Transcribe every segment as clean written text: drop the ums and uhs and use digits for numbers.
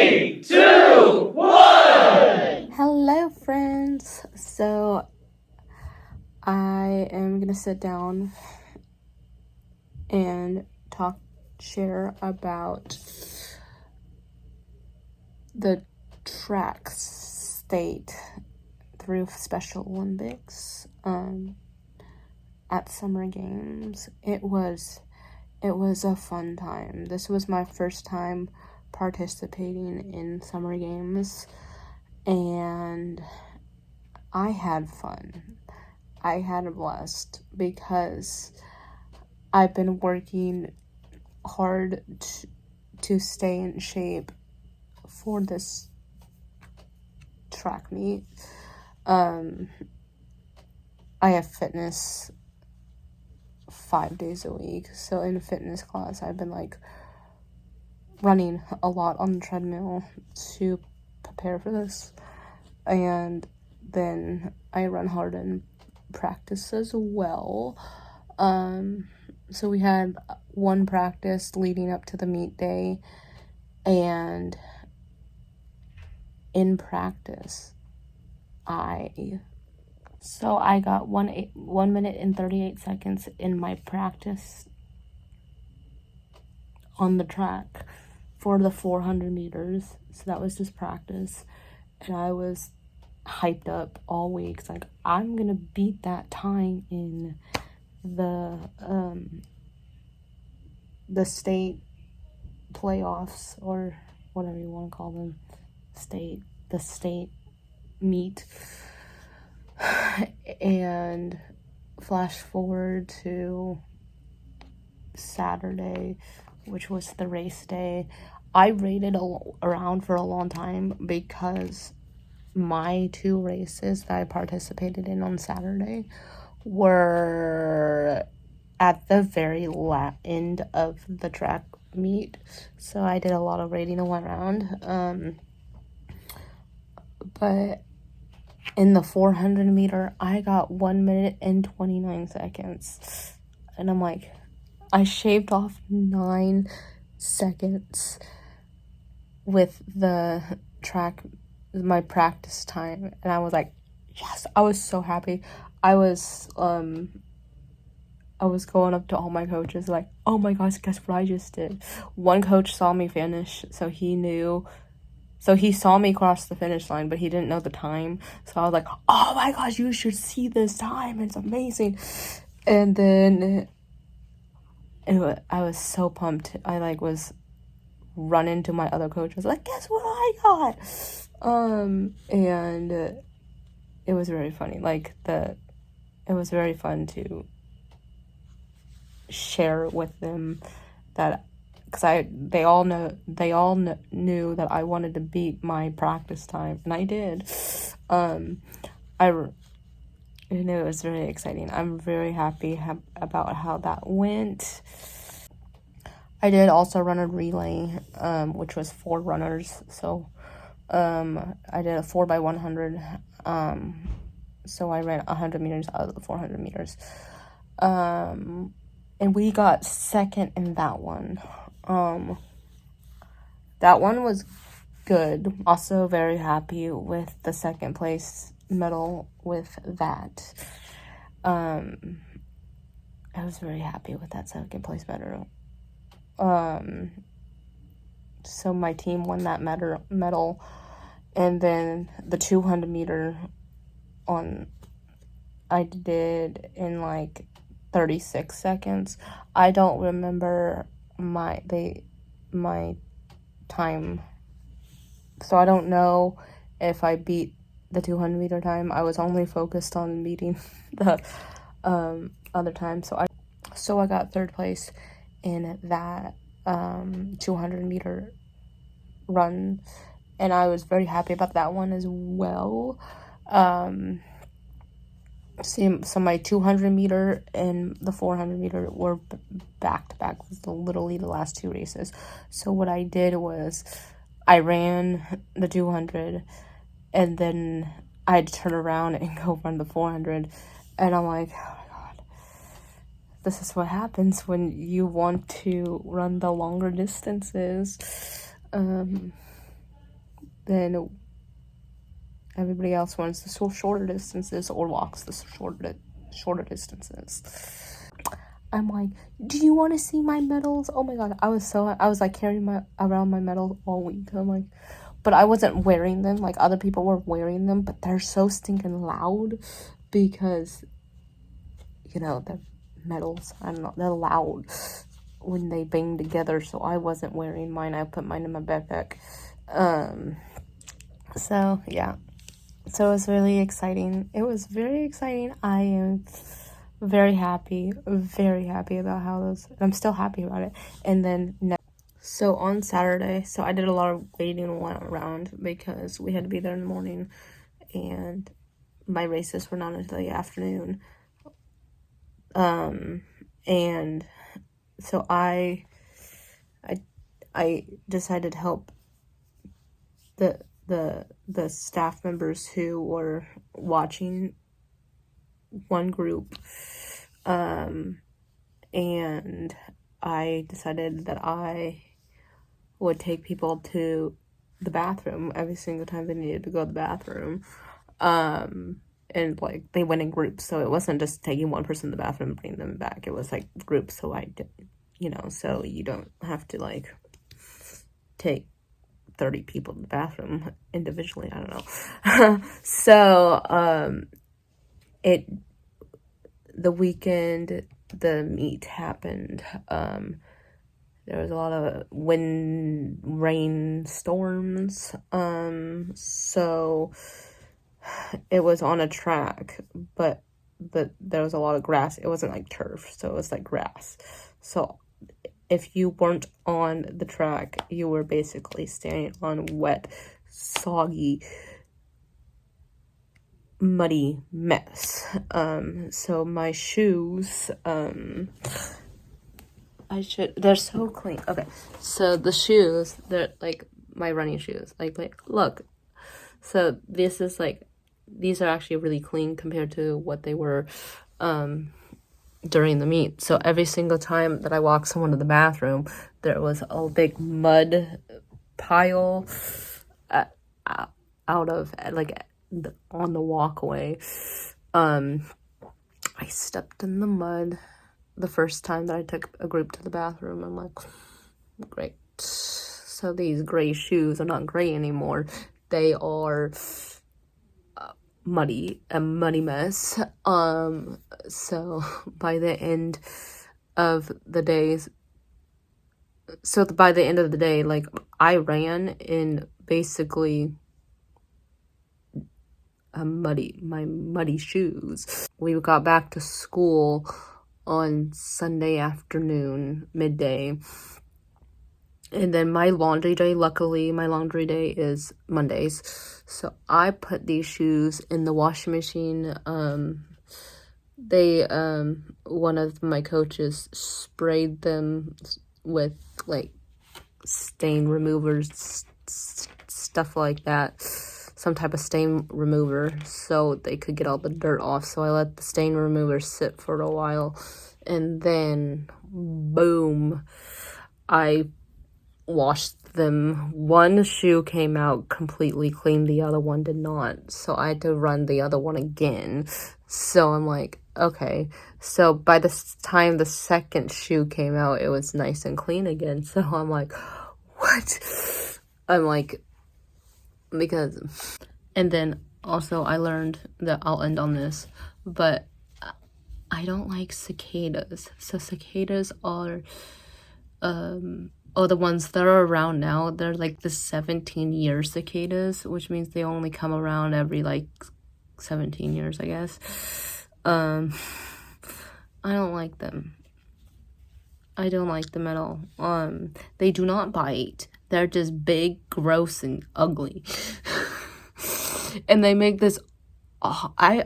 Three, two, one! Hello, friends. So, I am gonna sit down and share about the track state through Special Olympics at Summer Games. It was a fun time. This was my first time participating in Summer Games, and I had fun. I had a blast because I've been working hard to stay in shape for this track meet. I have fitness 5 days a week, so in fitness class I've been running a lot on the treadmill to prepare for this, and then I run hard in practice as well. So we had one practice leading up to the meet day, and in practice I got 1 minute and 38 seconds in my practice on the track for the 400 meters. So that was just practice, and I was hyped up all week. It's I'm gonna beat that time in the state playoffs, or whatever you want to call them, the state meet. And flash forward to Saturday, which was the race day. I waited around for a long time because my 2 races that I participated in on Saturday were at the very end of the track meet, so I did a lot of waiting around. But in the 400 meter, I got 1 minute and 29 seconds, and I'm I shaved off 9 seconds with my practice time, and I was yes, I was so happy. I was going up to all my coaches oh my gosh, guess what I just did. One coach saw me finish, so he saw me cross the finish line, but he didn't know the time. So I was oh my gosh, you should see this time, it's amazing. And then I was so pumped. I was running to my other coach. I was guess what I got? And it was very funny. It was very fun to share with them that, because they all knew that I wanted to beat my practice time, and I did. And it was very exciting. I'm very happy about how that went. I did also run a relay, which was 4 runners. So I did a 4x100. So I ran 100 meters out of the 400 meters. And we got second in that one. That one was good. Also very happy with the second place medal with that. I was very happy with that second place medal. So my team won that medal, and then the 200 meter I did in 36 seconds. I don't remember my time, so I don't know if I beat the 200 meter time. I was only focused on beating the other time, so I got 3rd place in that 200 meter run, and I was very happy about that one as well. So my 200 meter and the 400 meter were back to back with literally the last 2 races. So what I did was I ran the 200, and then I'd turn around and go run the 400, and I'm oh my god, this is what happens when you want to run the longer distances. then everybody else runs the shorter distances or walks the shorter distances. I'm like, do you want to see my medals? Oh my god, I was like carrying around my medals all week. I'm like, but I wasn't wearing them. Like, other people were wearing them, but they're so stinking loud because, you know, the medals, I don't know, they're loud when they bang together. So I wasn't wearing mine. I put mine in my backpack. So yeah, so it was really exciting. It was very exciting. I am very happy about how those, I'm still happy about it. And then so on Saturday, so I did a lot of waiting around because we had to be there in the morning, and my races were not until the afternoon. And so I decided to help the staff members who were watching one group, and I decided that I would take people to the bathroom every single time they needed to go to the bathroom. And like they went in groups, so it wasn't just taking one person to the bathroom and bringing them back. It was like groups, so I did, you know, so you don't have to like take 30 people to the bathroom individually. I don't know. So the weekend the meet happened, there was a lot of wind, rain, storms, so it was on a track, but there was a lot of grass. It wasn't like turf, so it was like grass. So if you weren't on the track, you were basically standing on wet, soggy, muddy mess. So my shoes, they're so clean. Okay, so the shoes, they're like my running shoes. Like look. So this is like, these are actually really clean compared to what they were during the meet. So every single time that I walked someone to the bathroom, there was a big mud pile out of like on the walkway. I stepped in the mud the first time that I took a group to the bathroom. I'm like, great. So these gray shoes are not gray anymore. They are muddy, a muddy mess. So by the end of the day, like I ran in basically my muddy shoes. We got back to school on Sunday afternoon, midday. And then my laundry day, luckily, my laundry day is Mondays. So I put these shoes in the washing machine. One of my coaches sprayed them with, like, stain removers, stuff like that. Some type of stain remover so they could get all the dirt off. So I let the stain remover sit for a while. And then, boom, I washed them. One shoe came out completely clean, the other one did not, so I had to run the other one again. So I'm like, okay. So by the time the second shoe came out, it was nice and clean again. So I'm like, what? I'm like, because, and then also I learned that, I'll end on this, but I don't like cicadas. So cicadas are the ones that are around now, they're like the 17-year cicadas, which means they only come around every like 17 years, I guess. I don't like them. I don't like them at all. They do not bite. They're just big, gross, and ugly. And they make this,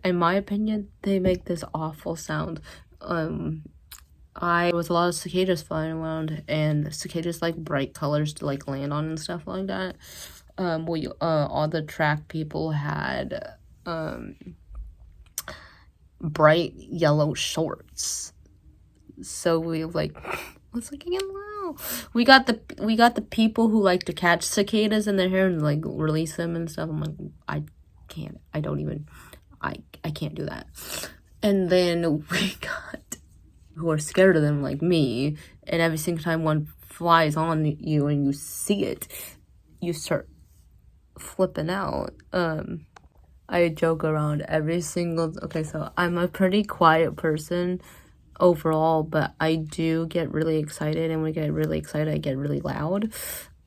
in my opinion, they make this awful sound. There was a lot of cicadas flying around, and cicadas like bright colors to like land on and stuff like that. All the track people had bright yellow shorts. So we like, let's like get loud. no. We got the people who like to catch cicadas in their hair and like release them and stuff. I'm like, I can't. I don't even. I can't do that. And then we got who are scared of them like me, and every single time one flies on you and you see it, you start flipping out. I joke around every single. Okay, so I'm a pretty quiet person overall, but I do get really excited, and when I get really excited, I get really loud.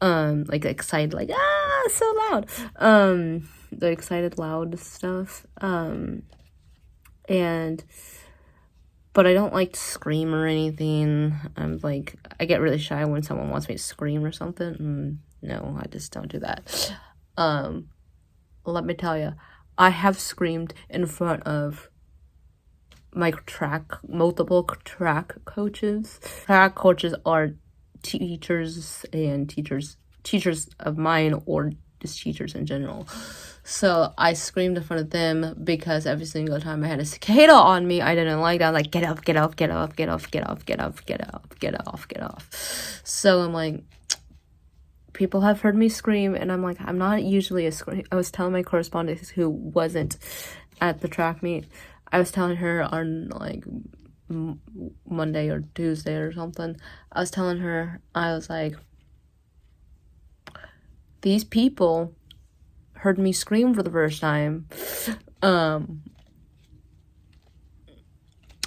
Like excited, like so loud. The excited loud stuff. And but I don't like to scream or anything. I'm like, I get really shy when someone wants me to scream or something. No, I just don't do that. Let me tell you, I have screamed in front of my multiple track coaches. Track coaches are teachers of mine, or just teachers in general. So I screamed in front of them because every single time I had a cicada on me, I didn't like that. I'm like, get off, get off, get off, get off, get off, get off, get off, get off, get off. So I'm like, people have heard me scream, and I'm like, I'm not usually a scream. I was telling my correspondent who wasn't at the track meet, I was telling her on like Monday or Tuesday or something, I was telling her, I was like, these people heard me scream for the first time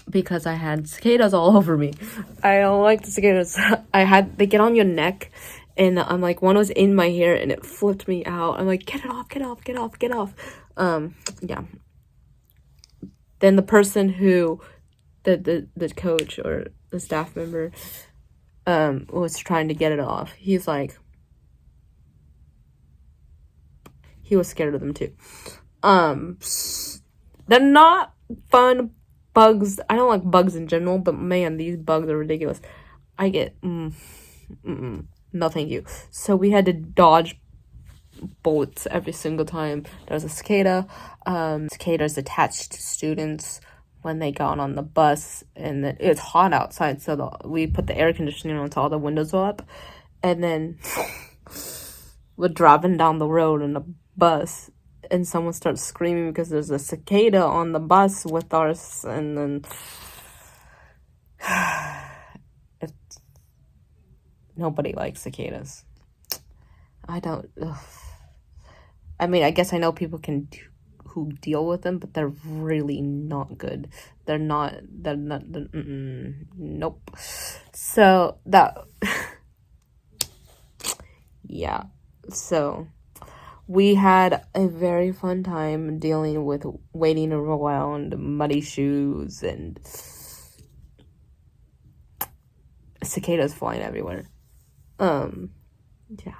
because I had cicadas all over me. I don't like the cicadas. They get on your neck, and I'm like, one was in my hair and it flipped me out. I'm like, get it off, get off, get off, get off. Yeah. Then the person who, the coach or the staff member, was trying to get it off. He's like, he was scared of them too. They're not fun bugs. I don't like bugs in general, but man, these bugs are ridiculous. I get, no thank you. So we had to dodge bullets every single time there was a cicada. Cicadas attached to students when they got on the bus, and it's hot outside, so we put the air conditioning on so all the windows are up, and then we're driving down the road in a bus, and someone starts screaming because there's a cicada on the bus with us, and then nobody likes cicadas. I don't. I mean, I guess I know people who deal with them, but they're really not good. They're not. Nope. So that. Yeah. So we had a very fun time dealing with waiting around, muddy shoes, and cicadas flying everywhere. Yeah.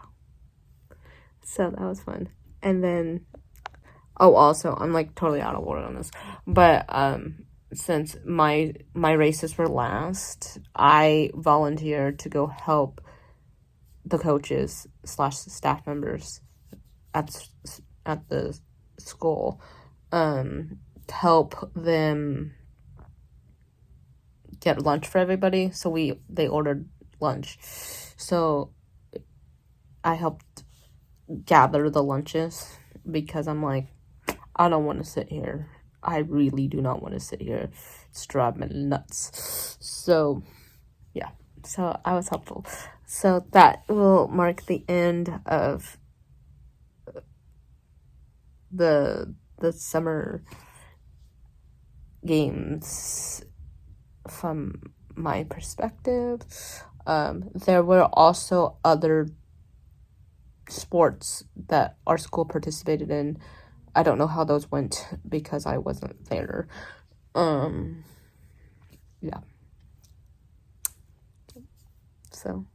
So that was fun. And then, also, I'm like totally out of order on this, but since my races were last, I volunteered to go help the coaches / staff members at the school, to help them get lunch for everybody. So they ordered lunch, so I helped gather the lunches because I'm like, I don't want to sit here. I really do not want to sit here. It's driving me nuts. So yeah, so I was helpful. So that will mark the end of the summer games from my perspective. There were also other sports that our school participated in. I don't know how those went because I wasn't there. Yeah. So